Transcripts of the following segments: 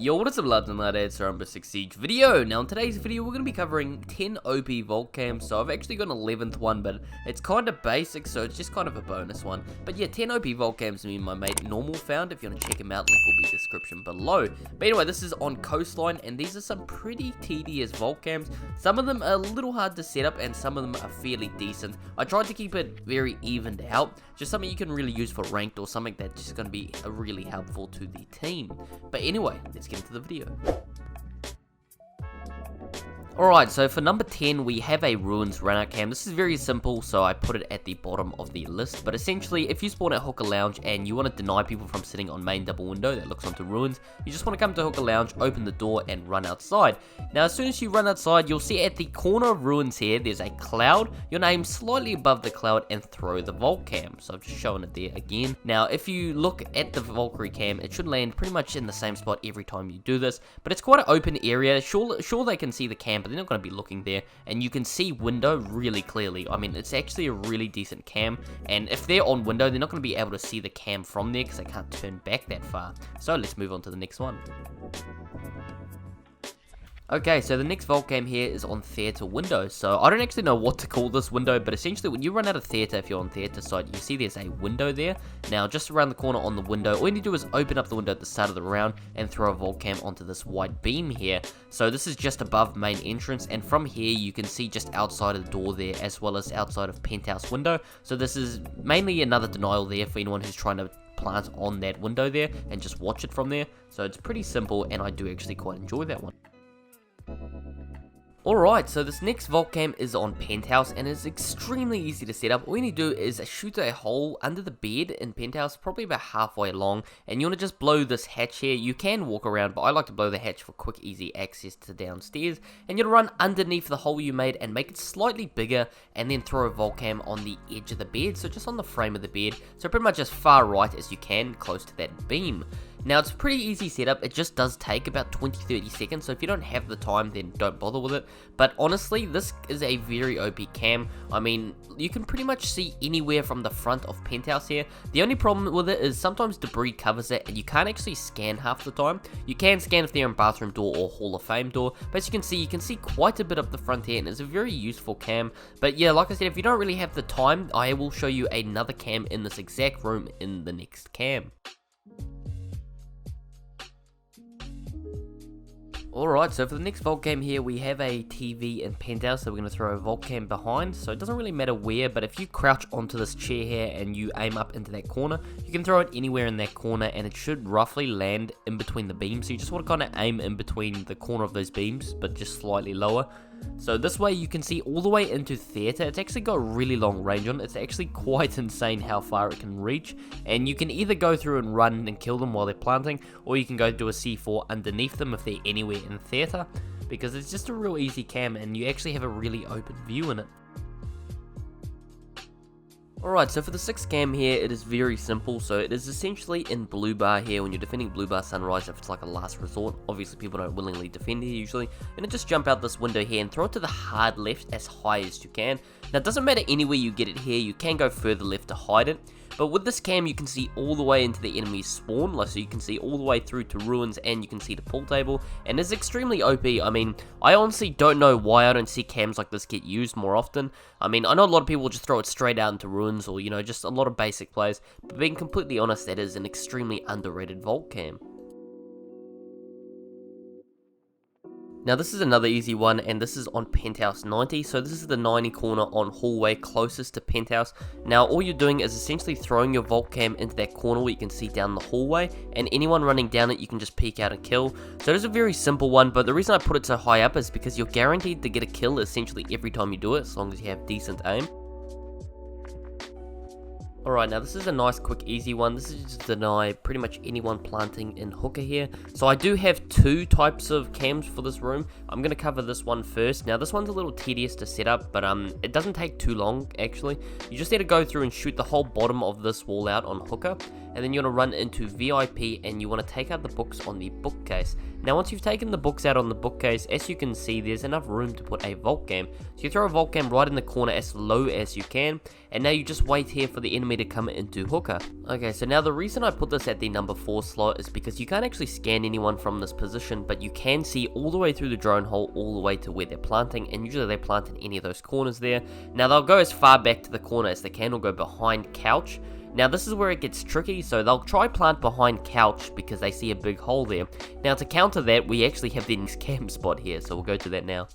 Yo, what is up lads and lads, it's our number 6 Siege video. Now in today's video we're going to be covering 10 OP VALK cams. So I've actually got an 11th one, but it's kind of basic, so it's just kind of a bonus one. But yeah, 10 OP VALK cams me and my mate Normal found. If you want to check him out, link will be description below. But anyway, this is on Coastline, and these are some pretty tedious VALK cams. Some of them are a little hard to set up, and some of them are fairly decent. I tried to keep it very evened out, just something you can really use for ranked or something that's just going to be really helpful to the team. But anyway, let's get into the video. Alright, so for number 10, we have a Ruins Runout cam. This is very simple, so I put it at the bottom of the list. But essentially, if you spawn at Hookah Lounge and you want to deny people from sitting on main double window that looks onto Ruins, you just want to come to Hookah Lounge, open the door, and run outside. Now, as soon as you run outside, you'll see at the corner of Ruins here, there's a cloud. You'll aim slightly above the cloud and throw the VALK cam. So I've just shown it there again. Now, if you look at the Valkyrie cam, it should land pretty much in the same spot every time you do this. But it's quite an open area. Sure they can see the cam, but they're not going to be looking there, and you can see window really clearly. I mean, it's actually a really decent cam, and if they're on window, they're not going to be able to see the cam from there because they can't turn back that far. So let's move on to the next one. Okay, so the next VALK cam here is on theater window. So I don't actually know what to call this window, but essentially when you run out of theater, if you're on theater side, you see there's a window there. Now just around the corner on the window, all you need to do is open up the window at the start of the round and throw a VALK cam onto this white beam here. So this is just above main entrance, and from here you can see just outside of the door there, as well as outside of Penthouse window. So this is mainly another denial there for anyone who's trying to plant on that window there and just watch it from there. So it's pretty simple, and I do actually quite enjoy that one. Alright, so this next VALK cam is on Penthouse, and it's extremely easy to set up. All you need to do is shoot a hole under the bed in Penthouse, probably about halfway along, and you want to just blow this hatch here. You can walk around, but I like to blow the hatch for quick, easy access to downstairs. And you'll run underneath the hole you made and make it slightly bigger, and then throw a VALK cam on the edge of the bed, so just on the frame of the bed, so pretty much as far right as you can, close to that beam. Now, it's a pretty easy setup. It just does take about 20-30 seconds, so if you don't have the time, then don't bother with it. But honestly, this is a very OP cam. I mean, you can pretty much see anywhere from the front of Penthouse here. The only problem with it is sometimes debris covers it, and you can't actually scan half the time. You can scan if they're in bathroom door or Hall of Fame door, but as you can see quite a bit up the front here, and it's a very useful cam. But yeah, like I said, if you don't really have the time, I will show you another cam in this exact room in the next cam. Alright, so for the next VALK cam here, we have a TV in Penthouse, so we're going to throw a VALK cam behind. So it doesn't really matter where, but if you crouch onto this chair here and you aim up into that corner, you can throw it anywhere in that corner, and it should roughly land in between the beams. So you just want to kind of aim in between the corner of those beams, but just slightly lower. So this way you can see all the way into theater. It's actually got really long range on it. It's actually quite insane how far it can reach, and you can either go through and run and kill them while they're planting, or you can go do a C4 underneath them if they're anywhere in theater, because it's just a real easy cam and you actually have a really open view in it. Alright, so for the 6th cam here, it is very simple. So it is essentially in Bluebar here when you're defending Bluebar Sunrise, if it's like a last resort. Obviously people don't willingly defend here usually. And just jump out this window here and throw it to the hard left as high as you can. Now it doesn't matter anywhere you get it here, you can go further left to hide it. But with this cam, you can see all the way into the enemy's spawn, so you can see all the way through to Ruins, and you can see the pool table, and it's extremely OP. I mean, I honestly don't know why I don't see cams like this get used more often. I mean, I know a lot of people just throw it straight out into Ruins, or, you know, just a lot of basic plays, but being completely honest, that is an extremely underrated VALK cam. Now this is another easy one, and this is on Penthouse 90, so this is the 90 corner on hallway closest to Penthouse. Now all you're doing is essentially throwing your VALK cam into that corner where you can see down the hallway, and anyone running down it you can just peek out and kill. So it is a very simple one, but the reason I put it so high up is because you're guaranteed to get a kill essentially every time you do it, as long as you have decent aim. Alright, now this is a nice, quick, easy one. This is just to deny pretty much anyone planting in Hookah here. So I do have 2 types of cams for this room. I'm going to cover this one first. Now this one's a little tedious to set up, but it doesn't take too long actually. You just need to go through and shoot the whole bottom of this wall out on Hookah, and then you want to run into VIP and you want to take out the books on the bookcase. Now once you've taken the books out on the bookcase, as you can see there's enough room to put a VALK cam. So you throw a VALK cam right in the corner as low as you can, and now you just wait here for the enemy to come into Hookah. Okay, so now the reason I put this at the number 4 slot is because you can't actually scan anyone from this position, but you can see all the way through the drone hole all the way to where they're planting, and usually they plant in any of those corners there. Now they'll go as far back to the corner as they can, or go behind couch. Now this is where it gets tricky, so they'll try plant behind couch because they see a big hole there. Now to counter that, we actually have the next cam spot here, so we'll go to that now.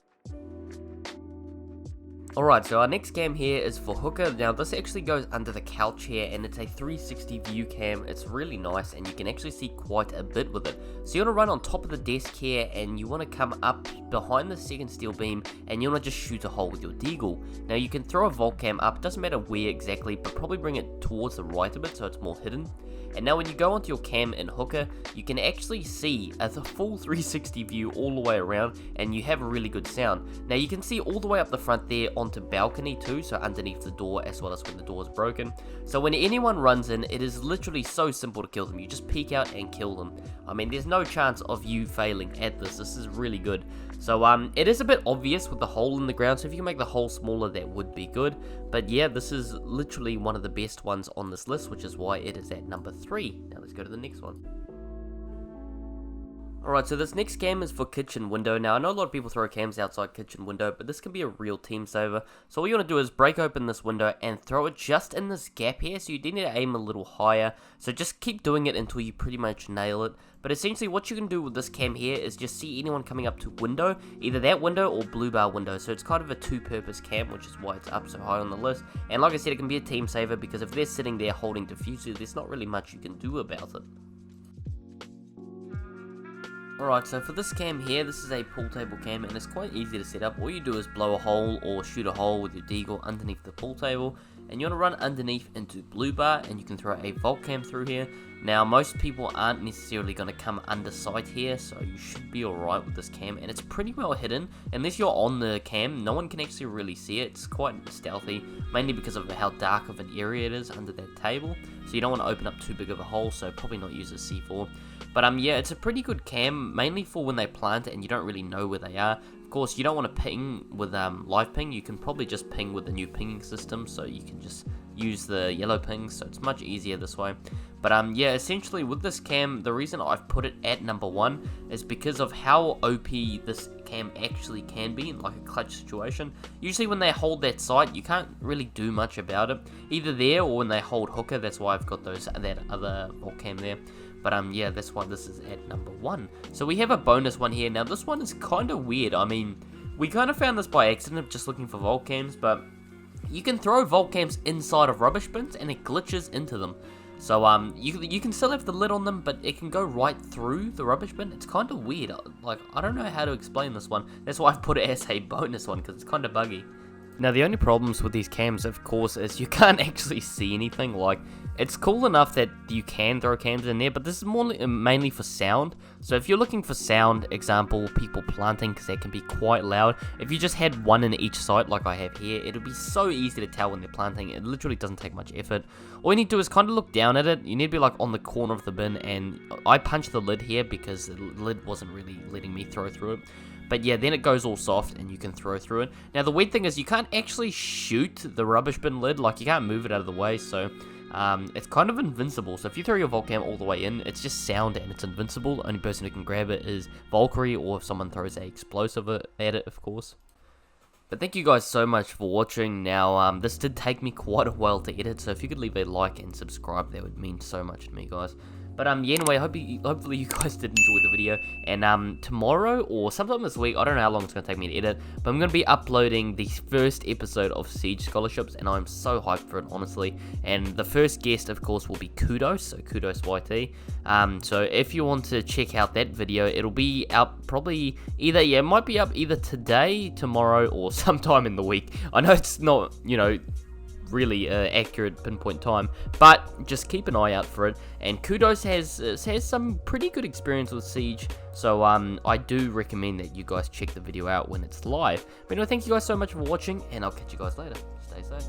Alright, so our next cam here is for Hookah. Now this actually goes under the couch here, and it's a 360 view cam. It's really nice, and you can actually see quite a bit with it. So you want to run on top of the desk here, and you want to come up behind the second steel beam, and you want to just shoot a hole with your deagle. Now you can throw a VALK cam up, doesn't matter where exactly, but probably bring it towards the right a bit so it's more hidden. And now when you go onto your cam in Hookah, you can actually see a full 360 view all the way around, and you have a really good sound. Now you can see all the way up the front there onto balcony too, so underneath the door as well as when the door is broken. So when anyone runs in, it is literally so simple to kill them. You just peek out and kill them. I mean, there's no chance of you failing at this. This is really good. So it is a bit obvious with the hole in the ground, so if you can make the hole smaller, that would be good. But yeah, this is literally one of the best ones on this list, which is why it is at number 3. Now let's go to the next one. Alright, so this next cam is for kitchen window. Now, I know a lot of people throw cams outside kitchen window, but this can be a real team saver. So all you want to do is break open this window and throw it just in this gap here, so you do need to aim a little higher. So just keep doing it until you pretty much nail it. But essentially what you can do with this cam here is just see anyone coming up to window, either that window or Bluebar window. So it's kind of a two-purpose cam, which is why it's up so high on the list. And like I said, it can be a team saver because if they're sitting there holding diffusers, there's not really much you can do about it. Alright, so for this cam here, this is a pool table cam, and it's quite easy to set up. All you do is blow a hole or shoot a hole with your deagle underneath the pool table, and you want to run underneath into Bluebar, and you can throw a VALK cam through here. Now, most people aren't necessarily going to come under sight here, so you should be alright with this cam, and it's pretty well hidden. Unless you're on the cam, no one can actually really see it. It's quite stealthy, mainly because of how dark of an area it is under that table, so you don't want to open up too big of a hole, so probably not use a C4. But yeah, it's a pretty good cam, mainly for when they plant it and you don't really know where they are. Of course, you don't want to ping with live ping. You can probably just ping with the new pinging system, so you can just use the yellow pings, so it's much easier this way. But yeah, essentially with this cam, the reason I've put it at number 1 is because of how OP this cam actually can be in like a clutch situation. Usually when they hold that site, you can't really do much about it, either there or when they hold Hookah. That's why I've got that other VALK cam there. But yeah, that's why this is at number 1. So we have a bonus one here. Now this one is kind of weird. I mean, we kind of found this by accident just looking for VALK cams, but you can throw VALK cams inside of rubbish bins and it glitches into them. So you can still have the lid on them, but it can go right through the rubbish bin. It's kind of weird. Like, I don't know how to explain this one. That's why I've put it as a bonus one, because it's kind of buggy. Now, the only problems with these cams, of course, is you can't actually see anything. Like, it's cool enough that you can throw cams in there, but this is mainly for sound. So if you're looking for sound, example, people planting, because that can be quite loud. If you just had one in each site, like I have here, it would be so easy to tell when they're planting. It literally doesn't take much effort. All you need to do is kind of look down at it. You need to be like on the corner of the bin, and I punched the lid here because the lid wasn't really letting me throw through it. But yeah, then it goes all soft and you can throw through it. Now the weird thing is you can't actually shoot the rubbish bin lid, like you can't move it out of the way, so it's kind of invincible. So if you throw your VALK cam all the way in, it's just sound and it's invincible. The only person who can grab it is Valkyrie, or if someone throws an explosive at it, of course. But thank you guys so much for watching. Now, this did take me quite a while to edit, so if you could leave a like and subscribe, that would mean so much to me, guys. But yeah, anyway, hopefully you guys did enjoy the video, and tomorrow or sometime this week, I don't know how long it's going to take me to edit, but I'm going to be uploading the first episode of Siege Scholarships, and I'm so hyped for it, honestly. And the first guest, of course, will be Kudos, so Kudos YT. So if you want to check out that video, it'll be out probably either, yeah, it might be up either today, tomorrow, or sometime in the week. I know it's not, you know, really accurate pinpoint time, but just keep an eye out for it. And Kudos has some pretty good experience with Siege, so I do recommend that you guys check the video out when it's live. But anyway, thank you guys so much for watching, and I'll catch you guys later. Stay safe.